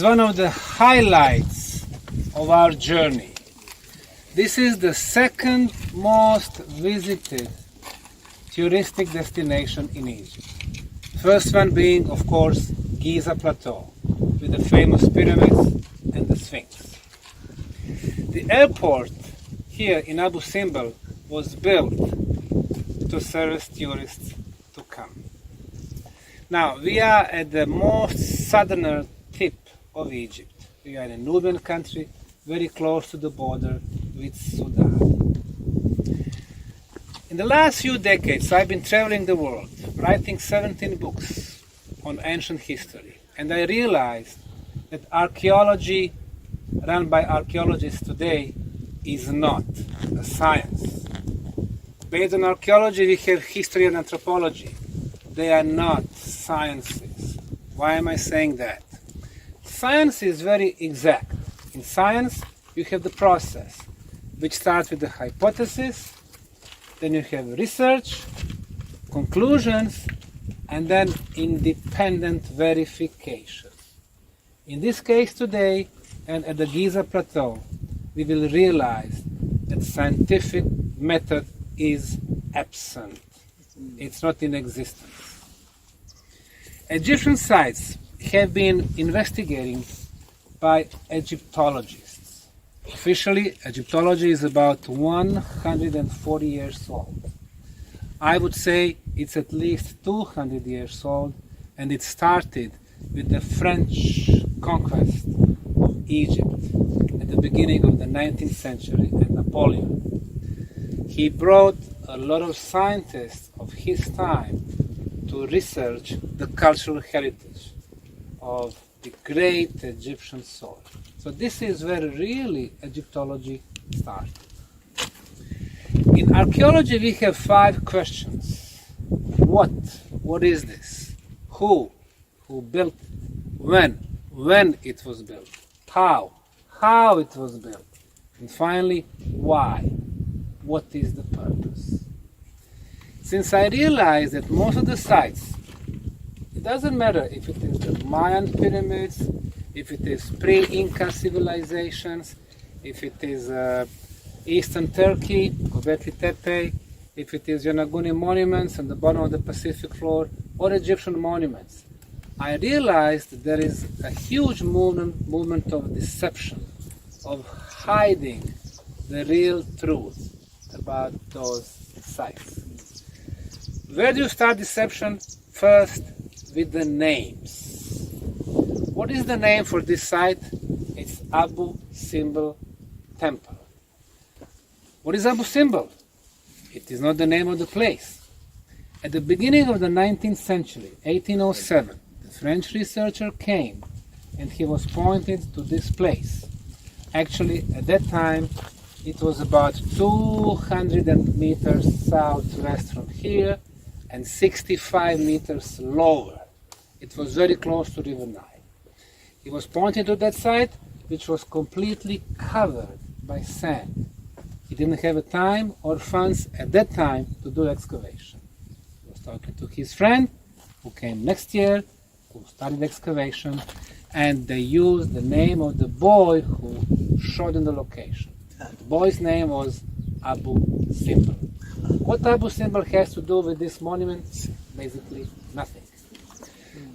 one of the highlights of our journey. This is the second most visited touristic destination in Egypt. First one being, of course, Giza Plateau, with the famous pyramids and the Sphinx. The airport here in Abu Simbel was built to service tourists to come. Now, we are at the most southern tip of Egypt. We are in a Nubian country, very close to the border with Sudan. In the last few decades, I've been traveling the world, writing 17 books on ancient history, and I realized that archaeology run by archaeologists today is not a science. Based on archaeology, we have history and anthropology. They are not sciences. Why am I saying that? Science is very exact. In science, you have the process, which starts with the hypothesis, then you have research, conclusions, and then independent verification. In this case today, and at the Giza Plateau, we will realize that scientific method is absent. It's not in existence. Egyptian sites have been investigating by Egyptologists. Officially, Egyptology is about 140 years old. I would say it's at least 200 years old, and it started with the French conquest of Egypt at the beginning of the 19th century and Napoleon. He brought a lot of scientists of his time to research the cultural heritage of the great Egyptian soil. So this is where really Egyptology started. In archaeology, we have 5 questions. What is this? Who built it? When it was built? How it was built? And finally, why? What is the purpose? Since I realized that most of the sites, it doesn't matter if it is the Mayan pyramids, if it is pre-Inca civilizations, if it is Eastern Turkey, Göbekli Tepe, if it is Yonaguni monuments on the bottom of the Pacific floor, or Egyptian monuments. I realized that there is a huge movement of deception, of hiding the real truth about those sites. Where do you start deception? First, with the names. What is the name for this site? It's Abu Simbel Temple. What is Abu Simbel? It is not the name of the place. At the beginning of the 19th century, 1807, the French researcher came and he was pointed to this place. Actually, at that time, it was about 200 meters southwest from here and 65 meters lower. It was very close to River Nile. He was pointing to that site, which was completely covered by sand. He didn't have time or funds at that time to do excavation. He was talking to his friend, who came next year, who started excavation, and they used the name of the boy who showed in the location. The boy's name was Abu Simbel. What Abu Simbel has to do with this monument? Basically nothing.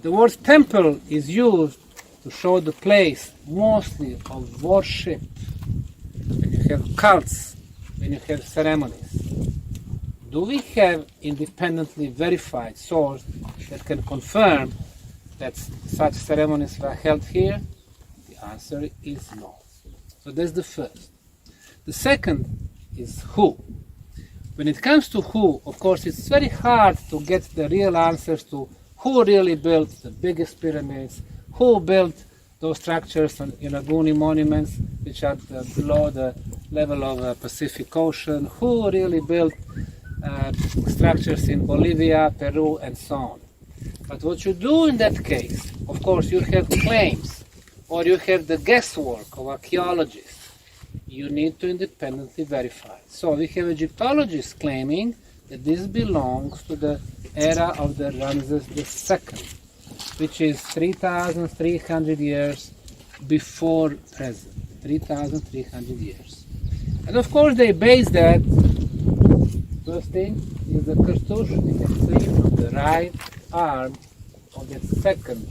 The word temple is used to show the place mostly of worship. When you have cults, when you have ceremonies. Do we have independently verified source that can confirm that such ceremonies were held here? The answer is no. So that's the first. The second is who. When it comes to who, of course, it's very hard to get the real answers to who really built the biggest pyramids, who built those structures on Yonaguni monuments, which are below the level of the Pacific Ocean, who really built structures in Bolivia, Peru, and so on. But what you do in that case, of course, you have claims, or you have the guesswork of archaeologists. You need to independently verify. So we have Egyptologists claiming that this belongs to the era of the Ramses II, which is 3,300 years before present, 3,300 years. And of course they base that, first thing is the cartouche you can see from the right arm of the second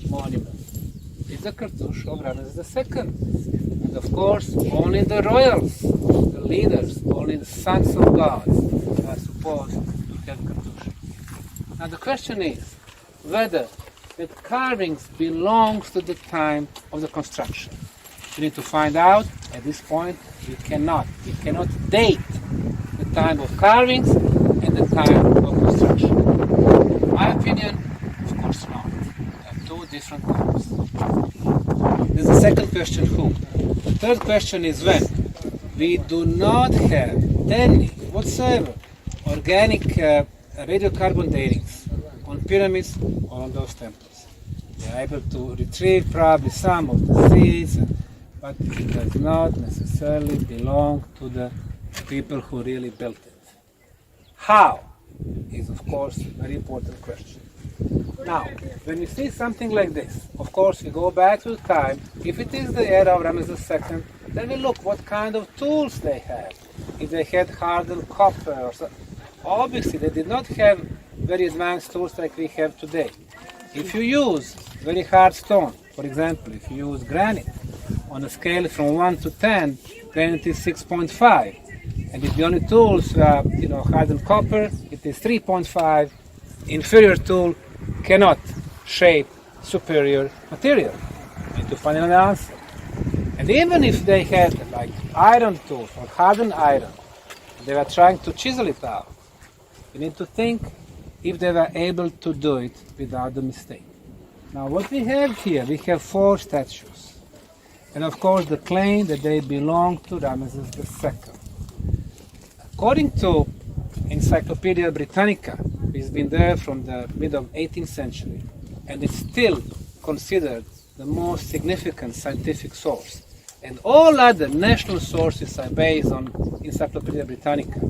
monument. It's the cartouche of Ramesses II. And of course only the royals, the leaders, only the sons of gods are supposed to have cartouche. Now the question is whether the carvings belongs to the time of the construction. You need to find out. At this point we cannot date the time of carvings and the time of construction. In my opinion, of course not. They are two different times. There's the second question, who? The third question is when. We do not have any whatsoever organic radiocarbon datings on pyramids or on those temples. They are able to retrieve probably some of the seeds, but it does not necessarily belong to the people who really built it. How is, of course, a very important question. Now, when you see something like this, of course, we go back to the time. If it is the era of Ramesses II, then we look what kind of tools they had. If they had hardened copper or something. Obviously, they did not have very advanced tools like we have today. If you use very hard stone, for example, if you use granite, on a scale from 1 to 10, granite is 6.5. And if the only tools are, hardened copper, it is 3.5. Inferior tool cannot shape superior material. You need to find an answer. And even if they had like iron tools or hardened iron, they were trying to chisel it out. You need to think if they were able to do it without the mistake. Now what we have here, we have 4 statues. And of course the claim that they belong to Ramesses II. According to Encyclopedia Britannica, it's been there from the mid of 18th century, and it's still considered the most significant scientific source. And all other national sources are based on Encyclopedia Britannica,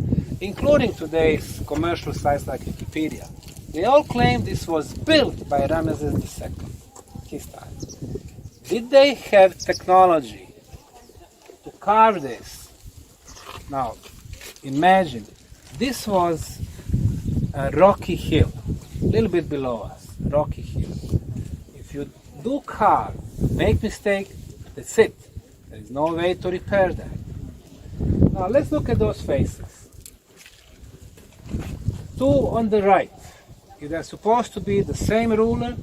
including today's commercial sites like Wikipedia. They all claim this was built by Ramesses II, his time. Did they have technology to carve this? Now, imagine, this was a rocky hill, a little bit below us, rocky hill. If you do carve, make mistake, that's it. There is no way to repair that. Now let's look at those faces. 2 on the right, if they're supposed to be the same ruler,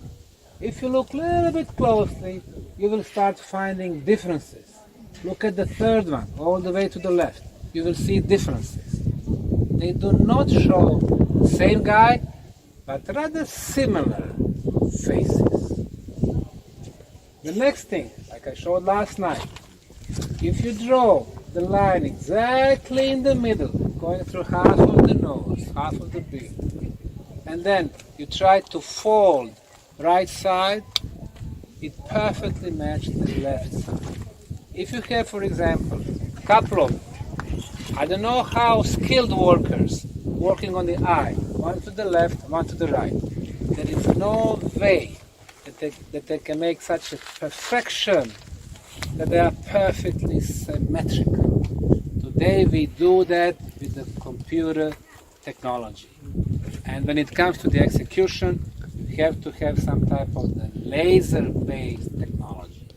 if you look a little bit closely, you will start finding differences. Look at the third one, all the way to the left. You will see differences. They do not show the same guy, but rather similar faces. The next thing, like I showed last night, if you draw the line exactly in the middle, going through half of the nose, half of the beak, and then you try to fold right side, it perfectly matches the left side. If you have, for example, a couple of, I don't know how skilled workers working on the eye, one to the left, one to the right, there is no way that they can make such a perfection that they are perfectly symmetrical. Today we do that with the computer technology. And when it comes to the execution, you have to have some type of the laser-based technology.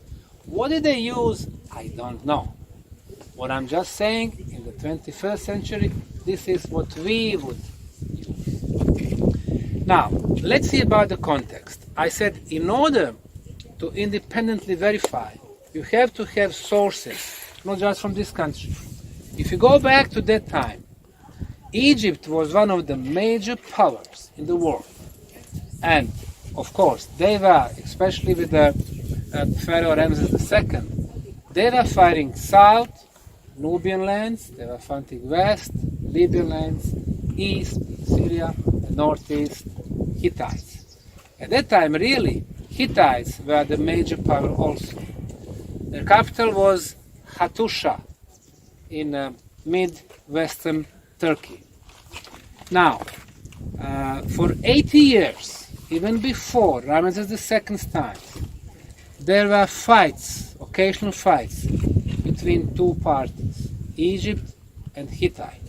What did they use? I don't know. What I'm just saying, in the 21st century, this is what we would use. Now, let's see about the context. I said in order to independently verify, you have to have sources, not just from this country. If you go back to that time, Egypt was one of the major powers in the world. And, of course, they were, especially with the Pharaoh Ramesses II, they were fighting south, Nubian lands, they were fighting west, Libyan lands, east, Syria, and northeast, Hittites. At that time, really, Hittites were the major power also. Their capital was Hattusha in mid-western Turkey. Now, for 80 years, even before Ramesses II's time, there were fights, occasional fights, between two parties, Egypt and Hittite.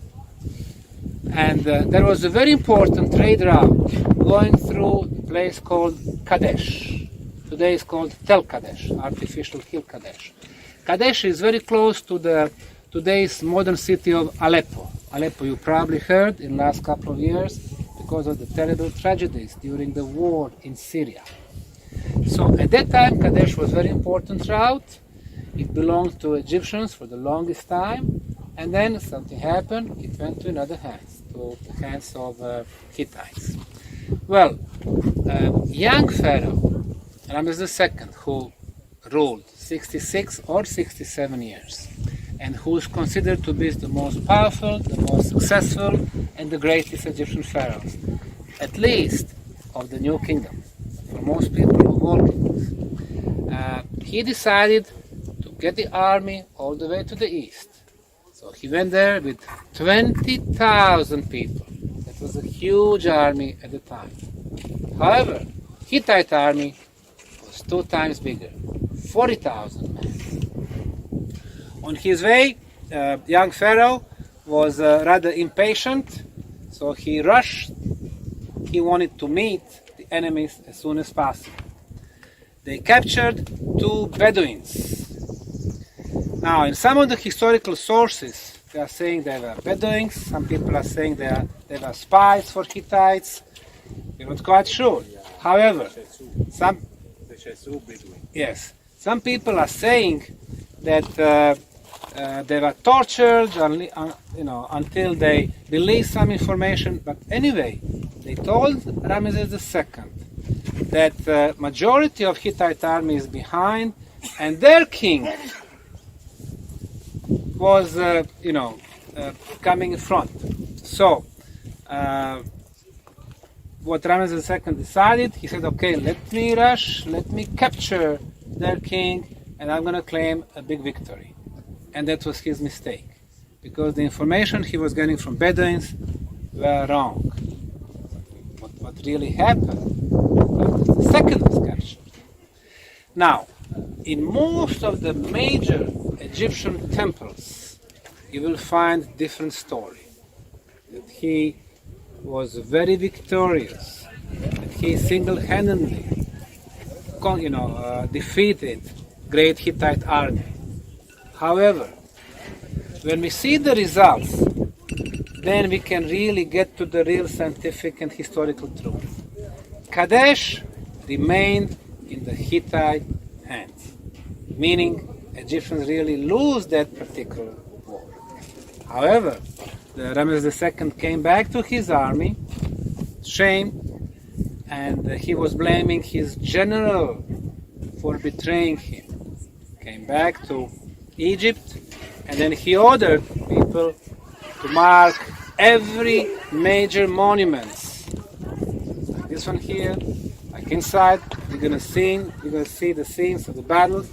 And there was a very important trade route going through a place called Kadesh. Today it's called Tel Kadesh, artificial hill Kadesh. Kadesh is very close to the today's modern city of Aleppo. Aleppo, you probably heard in the last couple of years because of the terrible tragedies during the war in Syria. So at that time, Kadesh was a very important route. It belonged to Egyptians for the longest time, and then something happened. It went to another hands, to the hands of Hittites. Well, young Pharaoh, Ramses II, who ruled 66 or 67 years, and who is considered to be the most powerful, the most successful, and the greatest Egyptian pharaohs, at least of the New Kingdom, for most people of all kingdoms. He decided to get the army all the way to the east. So he went there with 20,000 people. That was a huge army at the time. However, Hittite army was 2 times bigger, 40,000 men. On his way, young Pharaoh was rather impatient, so he rushed. He wanted to meet the enemies as soon as possible. They captured 2 Bedouins. Now, in some of the historical sources, they are saying they were Bedouins. Some people are saying they were spies for Hittites. We're not quite sure. However, some people are saying that they were tortured, until they released some information. But anyway, they told Ramses II that the majority of Hittite army is behind, and their king was, coming in front. So, what Ramses II decided, he said, okay, let me rush, let me capture their king, and I'm going to claim a big victory. And that was his mistake, because the information he was getting from Bedouins were wrong. What really happened, the second was captured. Now, in most of the major Egyptian temples, you will find different story. That he was very victorious, that he single-handedly, defeated great Hittite army. However, when we see the results, then we can really get to the real scientific and historical truth. Kadesh remained in the Hittite hands, meaning Egyptians really lose that particular war. However, the Ramses II came back to his army, shame, and he was blaming his general for betraying him. Came back to Egypt, and then he ordered people to mark every major monument. Like this one here, like inside, you're gonna see the scenes of the battles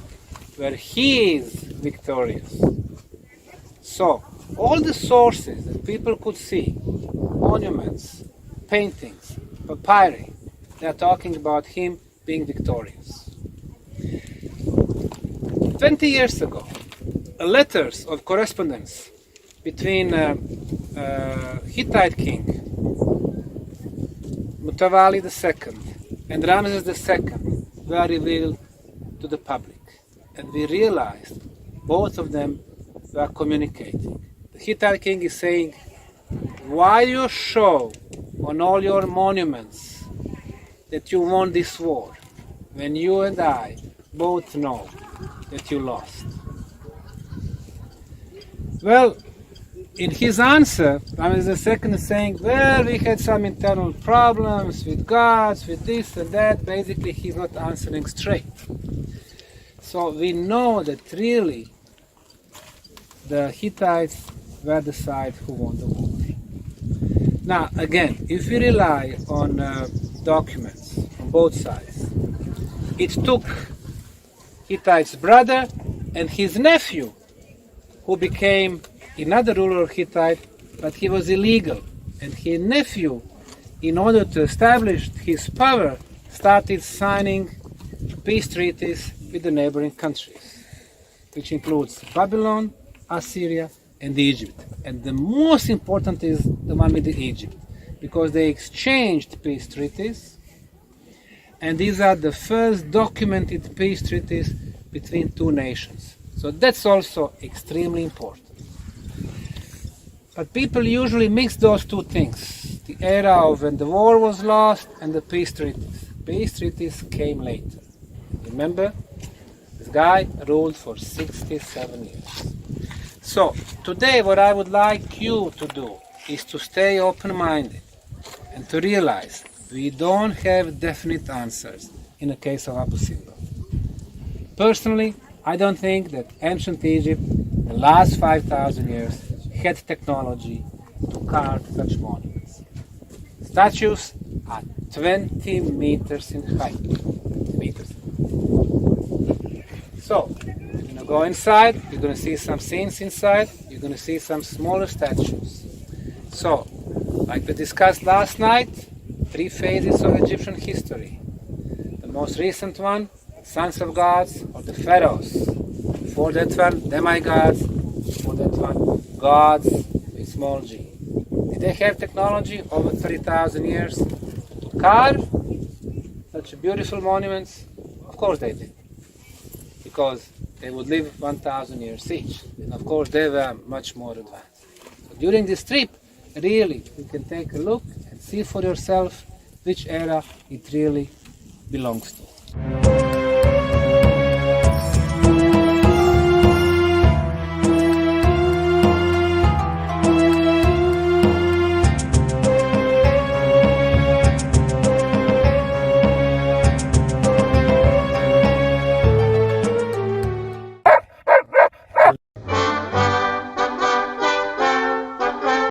where he is victorious. So, all the sources that people could see, monuments, paintings, papyri, they are talking about him being victorious. 20 years ago, letters of correspondence between Hittite king Mutawalli II and Ramses II were revealed to the public, and we realized both of them were communicating. The Hittite king is saying, why you show on all your monuments that you won this war when you and I both know that you lost? Well, in his answer, Ramses II is saying, well, we had some internal problems with gods, with this and that. Basically, he's not answering straight. So we know that really the Hittites were the side who won the war. Now, again, if we rely on documents on both sides, it took Hittite's brother and his nephew, who became another ruler of Hittite, but he was illegal. And his nephew, in order to establish his power, started signing peace treaties, with the neighboring countries, which includes Babylon, Assyria, and Egypt. And the most important is the one with Egypt, because they exchanged peace treaties, and these are the first documented peace treaties between two nations. So that's also extremely important. But people usually mix those two things, the era of when the war was lost and the peace treaties. Peace treaties came later. Remember, this guy ruled for 67 years. So today what I would like you to do is to stay open-minded and to realize we don't have definite answers in the case of Abu Simbel. Personally, I don't think that ancient Egypt, the last 5,000 years, had technology to carve such monuments. Statues are 20 meters in height. So, you're going to go inside, you're going to see some scenes inside, you're going to see some smaller statues. So, like we discussed last night, 3 phases of Egyptian history. The most recent one, sons of gods or the pharaohs. Before that one, demigods. Before that one, gods with small g. Did they have technology over 3,000 years to carve such beautiful monuments? Of course they did, because they would live 1,000 years each, and of course they were much more advanced. So during this trip, really, you can take a look and see for yourself which era it really belongs to.